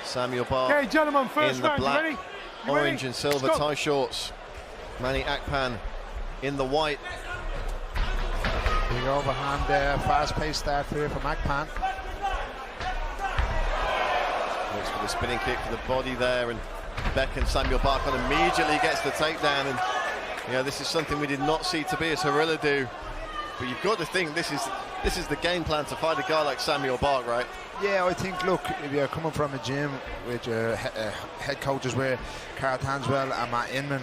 Samuel Bark okay, gentlemen, first in the round. black, You orange ready? and silver Let's go. tie shorts. Manny Akpan in the white. Big overhand, fast-paced start here from Akpan. Looks for the spinning kick for the body there, and beckons Samuel Bark on, immediately gets the takedown. And you know, this is something we did not see Tobias Harila do. But you've got to think this is the game plan to fight a guy like Samuel Bark, right? Yeah, I think, look, if you're coming from a gym with your head coaches where Carl Tanswell and Matt Inman,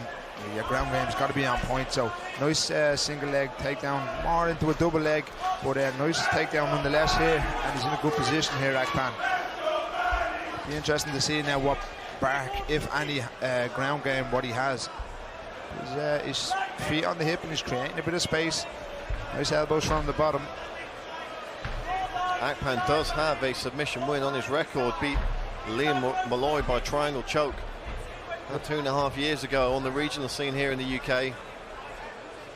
your ground game's got to be on point. So nice single leg takedown, more into a double leg, but nice takedown nonetheless here, and he's in a good position here, Akpan. Be interesting to see now what Bark, if any, ground game, what he has. His feet on the hip and he's creating a bit of space. Nice elbows from the bottom. Akpan does have a submission win on his record, beat Liam Malloy by triangle choke 2.5 years ago on the regional scene here in the UK.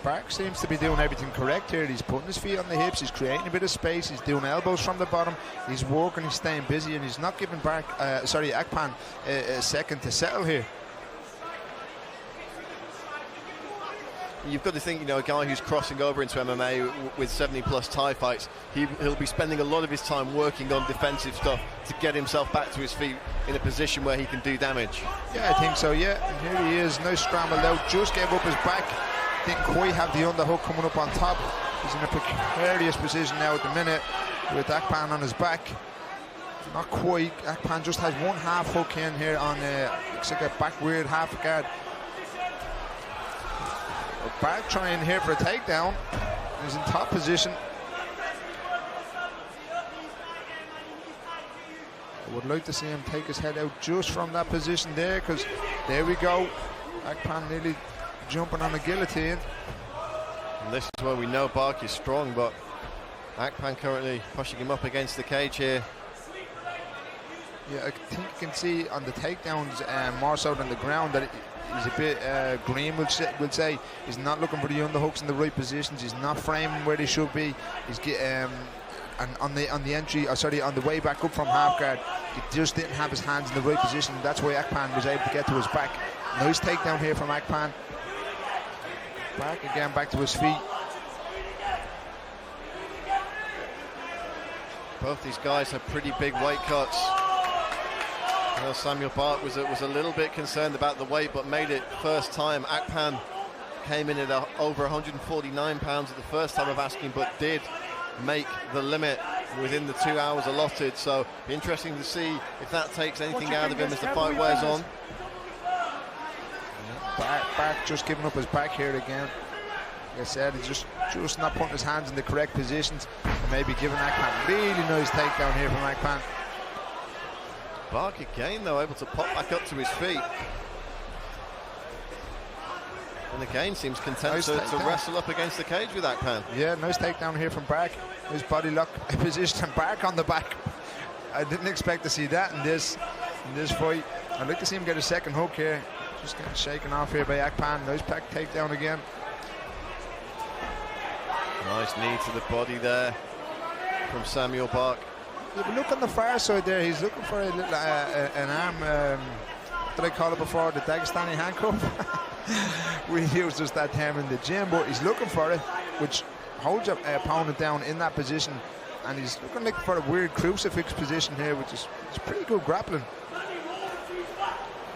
Bark seems to be doing everything correct here. He's putting his feet on the hips, he's creating a bit of space, he's doing elbows from the bottom, he's working, he's staying busy, and he's not giving Akpan a second to settle here. You've got to think, you know, a guy who's crossing over into MMA with 70+ Thai fights, he'll be spending a lot of his time working on defensive stuff to get himself back to his feet in a position where he can do damage. Yeah, I think so, yeah. And here he is, nice scramble out, just gave up his back. Didn't quite have the underhook coming up on top. He's in a precarious position now at the minute with Akpan on his back. Not quite. Akpan just has one half hook in here on looks like a back weird half guard. Bark trying here for a takedown. He's in top position. I would like to see him take his head out just from that position there, because there we go. Akpan nearly jumping on the guillotine. And this is where we know Bark is strong, but Akpan currently pushing him up against the cage here. Yeah, I think you can see on the takedowns more so than the ground that he's a bit green, we'll say. He's not looking for the underhooks in the right positions. He's not framing where they should be. He's and on the way back up from half guard, he just didn't have his hands in the right position. That's why Akpan was able to get to his back. Nice takedown here from Akpan. Back again, back to his feet. Both these guys have pretty big weight cuts. Well, Samuel Bark was a little bit concerned about the weight, but made it first time. Akpan came in at over 149 pounds at the first time of asking, but did make the limit within the 2 hours allotted. So interesting to see if that takes anything out of him as the fight wears on. Bark just giving up his back here again. Like I said, he's just not putting his hands in the correct positions, and maybe giving Akpan really nice takedown here from Akpan. Bark again, though, able to pop back up to his feet. And again seems content nice to wrestle up against the cage with Akpan. Yeah, nice takedown here from Bark. His body lock position and Bark on the back. I didn't expect to see that in this fight. I'd like to see him get a second hook here. Just getting shaken off here by Akpan. Nice back takedown again. Nice knee to the body there from Samuel Bark. Yeah, but look on the far side there. He's looking for a little an arm. What did I call it before? The Dagestani handcuff. We use just that term in the gym, but he's looking for it, which holds your opponent down in that position, and he's looking for a weird crucifix position here, which is pretty good grappling.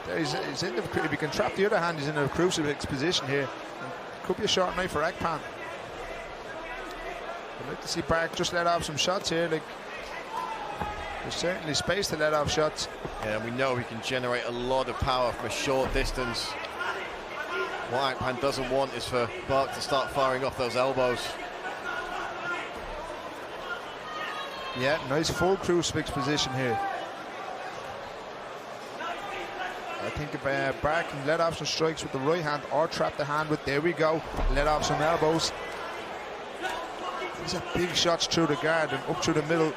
There he's in the, if he can trap the other hand, he's in a crucifix position here. And could be a short night for Akpan. I'd like to see Bark just let off some shots here. Like, there's certainly space to let off shots. Yeah, we know he can generate a lot of power from a short distance. What Akpan doesn't want is for Bark to start firing off those elbows. Yeah, nice full crucifix position here. I think if Bark can let off some strikes with the right hand or trap the hand with, there we go, let off some elbows. These are big shots through the guard and up through the middle.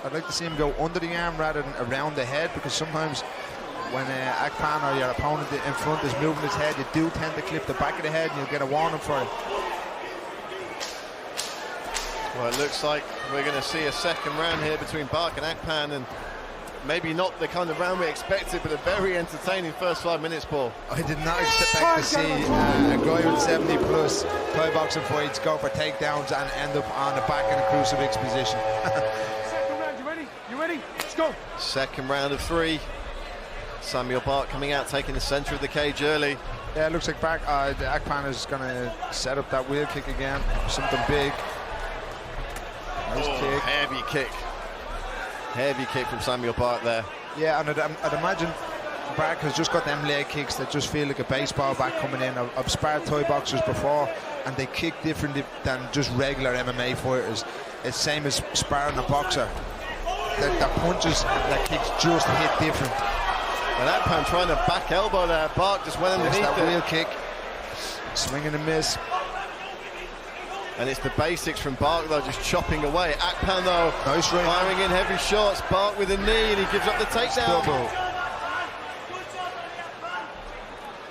I'd like to see him go under the arm rather than around the head, because sometimes when Akpan or your opponent in front is moving his head, you do tend to clip the back of the head and you'll get a warning for it. Well, it looks like we're going to see a second round here between Bark and Akpan, and maybe not the kind of round we expected, but a very entertaining first 5 minutes, Paul. I did not expect to see a guy with 70 plus Thai boxing fights go for takedowns and end up on the back in a crucifix position. Second round, you ready? You ready? Let's go. Second round of 3. Samuel Bart coming out, taking the centre of the cage early. Yeah, it looks like Akpan is going to set up that wheel kick again, something big. Nice kick. Heavy kick. Heavy kick from Samuel Bart there. Yeah, and I'd imagine Bart has just got them leg kicks that just feel like a baseball bat coming in. I've sparred Thai boxers before, and they kick differently than just regular MMA fighters. It's same as sparring a boxer. That punches, that kicks just hit different. And Akpan trying to back elbow there. Bart just went underneath that it. wheel kick. Swing and a miss. And it's the basics from Bart though, just chopping away. Akpan though, nice right firing in heavy shots. Bart with a knee, and he gives up the takedown.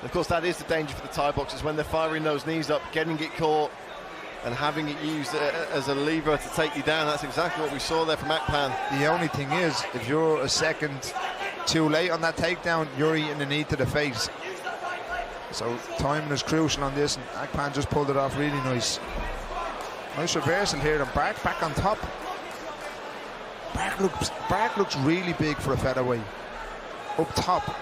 Of course, that is the danger for the Thai boxers when they're firing those knees up, getting it caught, and having it used as a lever to take you down. That's exactly what we saw there from Akpan. The only thing is, if you're a second too late on that takedown, you're eating a knee to the face. So timing is crucial on this, and Akpan just pulled it off really nice. Nice reversal here, and Bart back on top. Bart looks really big for a featherweight. Up top.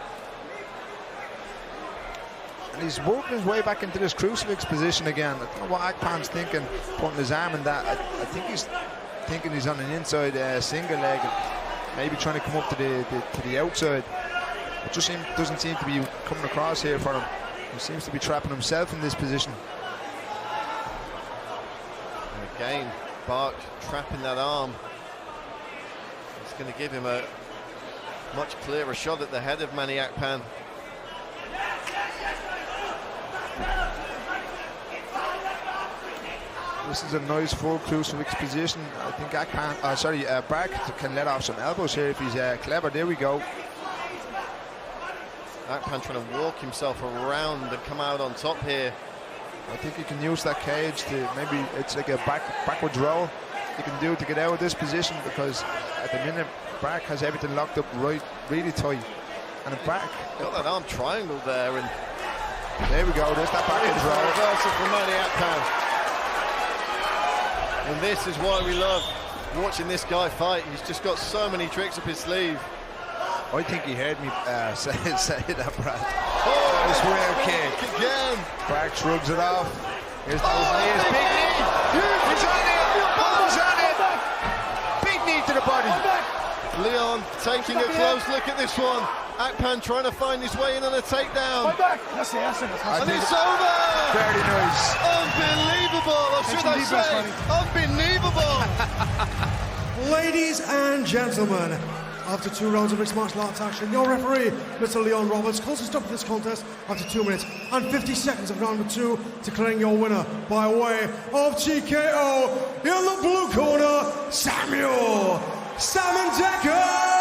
And he's working his way back into this crucifix position again. I don't know what Akpan's thinking, putting his arm in that. I think he's thinking he's on an inside single leg, maybe trying to come up to the outside. It just doesn't seem to be coming across here for him. He seems to be trapping himself in this position. Again, Bart trapping that arm. It's going to give him a much clearer shot at the head of Manny Akpan. This is a nice full crucifix position. I think Bart can let off some elbows here if he's clever. There we go. Akpan trying to walk himself around and come out on top here. I think he can use that cage to maybe, it's like a backwards roll he can do to get out of this position, because at the minute Bart has everything locked up really tight. And if Bart got that arm triangle there, and there we go, there's that backwards roll. Reversal from Manny Akpan. And this is why we love watching this guy fight. He's just got so many tricks up his sleeve. I think he heard me say that, Brad. Oh, nice wheel kick again. Bart shrugs it off. Here's those knees. Big knee. He's on it. He's on it. Big knee to the body. Leon taking a close look at this one. Akpan trying to find his way in on a takedown. That's it. And it's over. Very nice. Unbelievable, or should I say, unbelievable. Ladies and gentlemen, after 2 rounds of mixed martial arts action, your referee, Mr. Leon Roberts, calls a stop to this contest after 2 minutes and 50 seconds of round 2, declaring your winner by way of TKO in the blue corner, Samuel Decker.